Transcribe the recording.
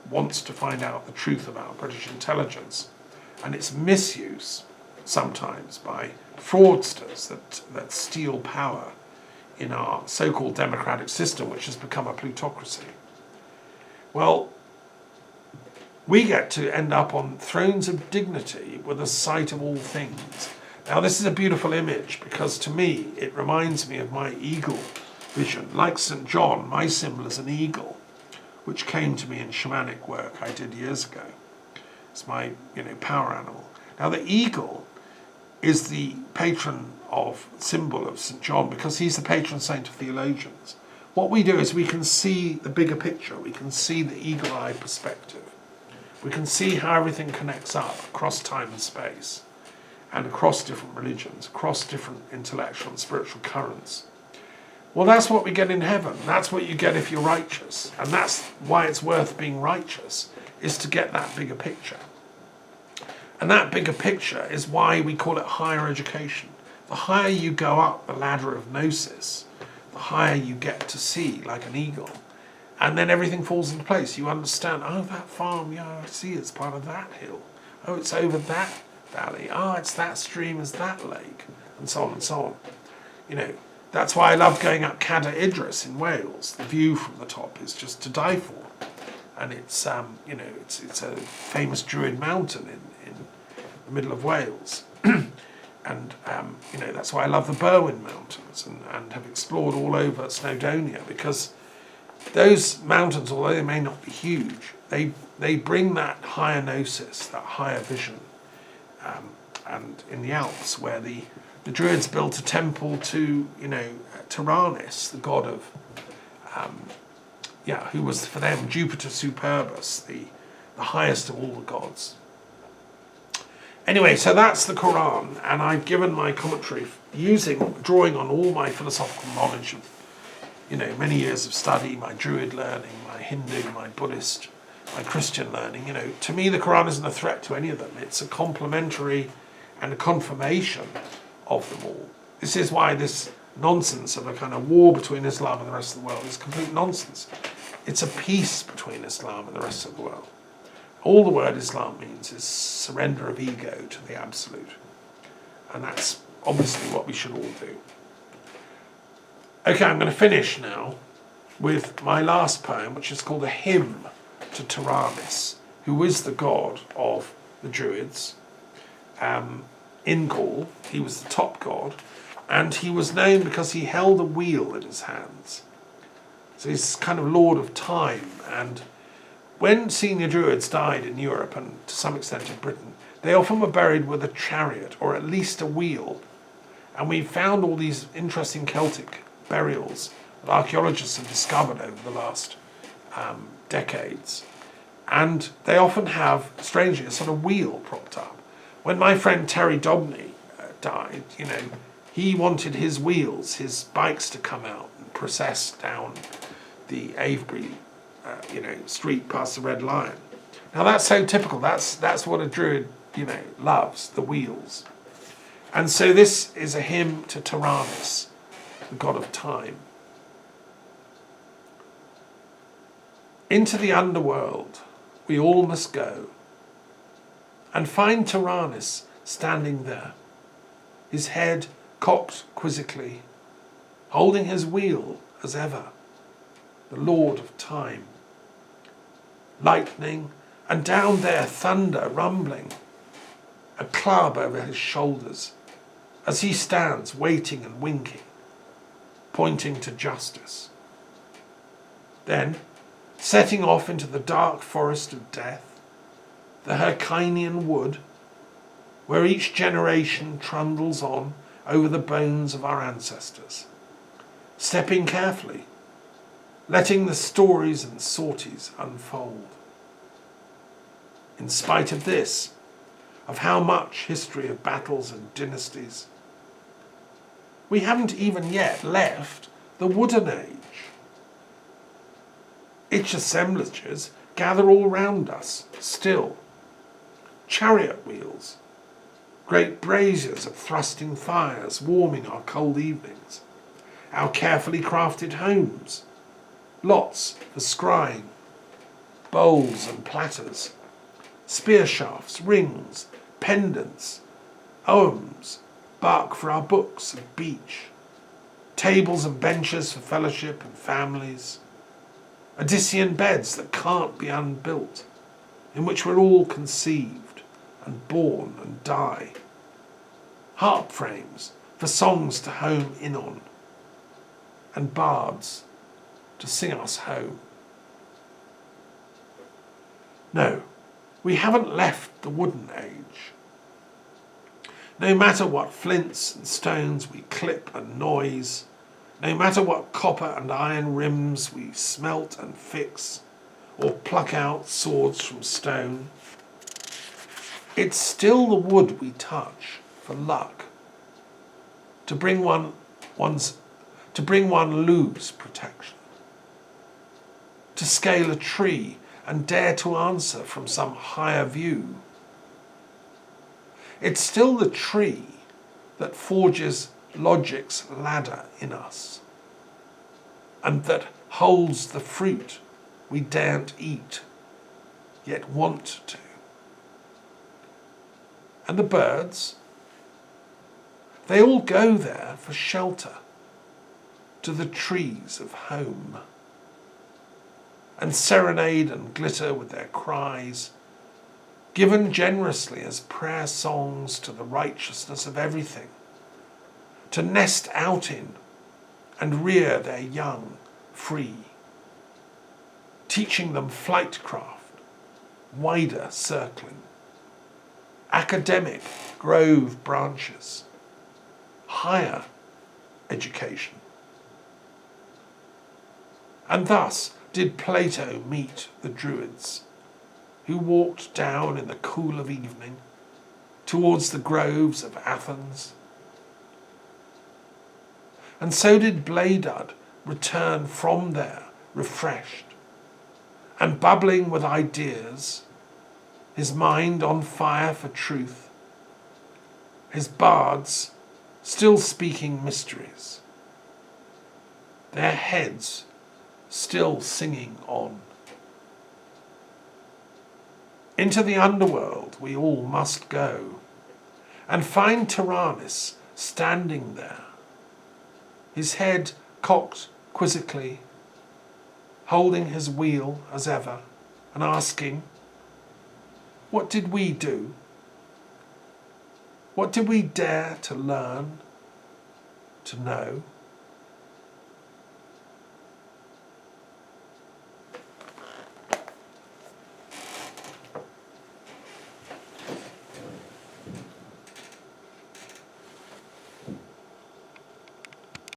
wants to find out the truth about British intelligence, and its misuse sometimes by fraudsters that steal power in our so-called democratic system, which has become a plutocracy. Well, we get to end up on thrones of dignity with the sight of all things. Now, this is a beautiful image because to me, it reminds me of my eagle vision. Like St. John, my symbol is an eagle, which came to me in shamanic work I did years ago. It's my, power animal. Now, the eagle is the symbol of St. John because he's the patron saint of theologians. What we do is we can see the bigger picture. We can see the eagle-eye perspective. We can see how everything connects up across time and space and across different religions, across different intellectual and spiritual currents. Well, that's what we get in heaven. That's what you get if you're righteous. And that's why it's worth being righteous, is to get that bigger picture. And that bigger picture is why we call it higher education. The higher you go up the ladder of gnosis, the higher you get to see, like an eagle. And then everything falls into place. You understand, oh, that farm, yeah, I see it's part of that hill. Oh, it's over that valley. Oh, it's that stream, it's that lake, and so on and so on. That's why I love going up Cadair Idris in Wales. The view from the top is just to die for. And it's, it's a famous Druid mountain in the middle of Wales. And, that's why I love the Berwyn Mountains and have explored all over Snowdonia, because those mountains, although they may not be huge, they bring that higher gnosis, that higher vision. And in the Alps, where the Druids built a temple to, Taranis, the god of, who was for them Jupiter Superbus, the highest of all the gods. Anyway, so that's the Quran, and I've given my commentary drawing on all my philosophical knowledge of, many years of study, my Druid learning, my Hindu, my Buddhist, my Christian learning. To me the Quran isn't a threat to any of them. It's a complementary and a confirmation of them all. This is why this nonsense of a kind of war between Islam and the rest of the world is complete nonsense. It's a peace between Islam and the rest of the world. All the word Islam means is surrender of ego to the absolute. And that's obviously what we should all do. Okay, I'm going to finish now with my last poem, which is called a hymn to Taranis, who is the god of the Druids. In Gaul, he was the top god, and he was known because he held a wheel in his hands. So he's kind of lord of time, and when senior Druids died in Europe, and to some extent in Britain, they often were buried with a chariot, or at least a wheel. And we found all these interesting Celtic burials that archaeologists have discovered over the last decades. And they often have, strangely, a sort of wheel propped up. When my friend Terry Dobney died, he wanted his wheels, his bikes to come out and process down the Avebury street past the Red Lion. Now that's so typical. That's what a Druid, loves, the wheels. And so this is a hymn to Taranis, the god of time. Into the underworld we all must go, and find Taranis standing there, his head cocked quizzically, holding his wheel as ever, the lord of time. Lightning, and down there thunder rumbling, a club over his shoulders, as he stands waiting and winking, pointing to justice. Then, setting off into the dark forest of death, the Hercynian wood, where each generation trundles on over the bones of our ancestors, stepping carefully, letting the stories and sorties unfold. In spite of this, of how much history of battles and dynasties, we haven't even yet left the wooden age. Its assemblages gather all round us, still. Chariot wheels, great braziers of thrusting fires warming our cold evenings, our carefully crafted homes, lots for scrying, bowls and platters, spear shafts, rings, pendants, oghams, bark for our books and beech, tables and benches for fellowship and families, Odyssean beds that can't be unbuilt, in which we're all conceived and born and die, harp frames for songs to home in on, and bards to sing us home. No, we haven't left the wooden age. No matter what flints and stones we clip and noise, no matter what copper and iron rims we smelt and fix, or pluck out swords from stone, it's still the wood we touch for luck, to bring one lose protection, to scale a tree and dare to answer from some higher view. It's still the tree that forges logic's ladder in us, and that holds the fruit we daren't eat, yet want to. And the birds, they all go there for shelter, to the trees of home, and serenade and glitter with their cries, given generously as prayer songs to the righteousness of everything, to nest out in and rear their young free, teaching them flightcraft, wider circling, academic grove branches, higher education. And thus did Plato meet the Druids, who walked down in the cool of evening towards the groves of Athens. And so did Bladud return from there refreshed and bubbling with ideas, his mind on fire for truth, his bards still speaking mysteries, their heads still singing on. Into the underworld we all must go, and find Taranis standing there, his head cocked quizzically, holding his wheel as ever, and asking, what did we do? What did we dare to learn, to know?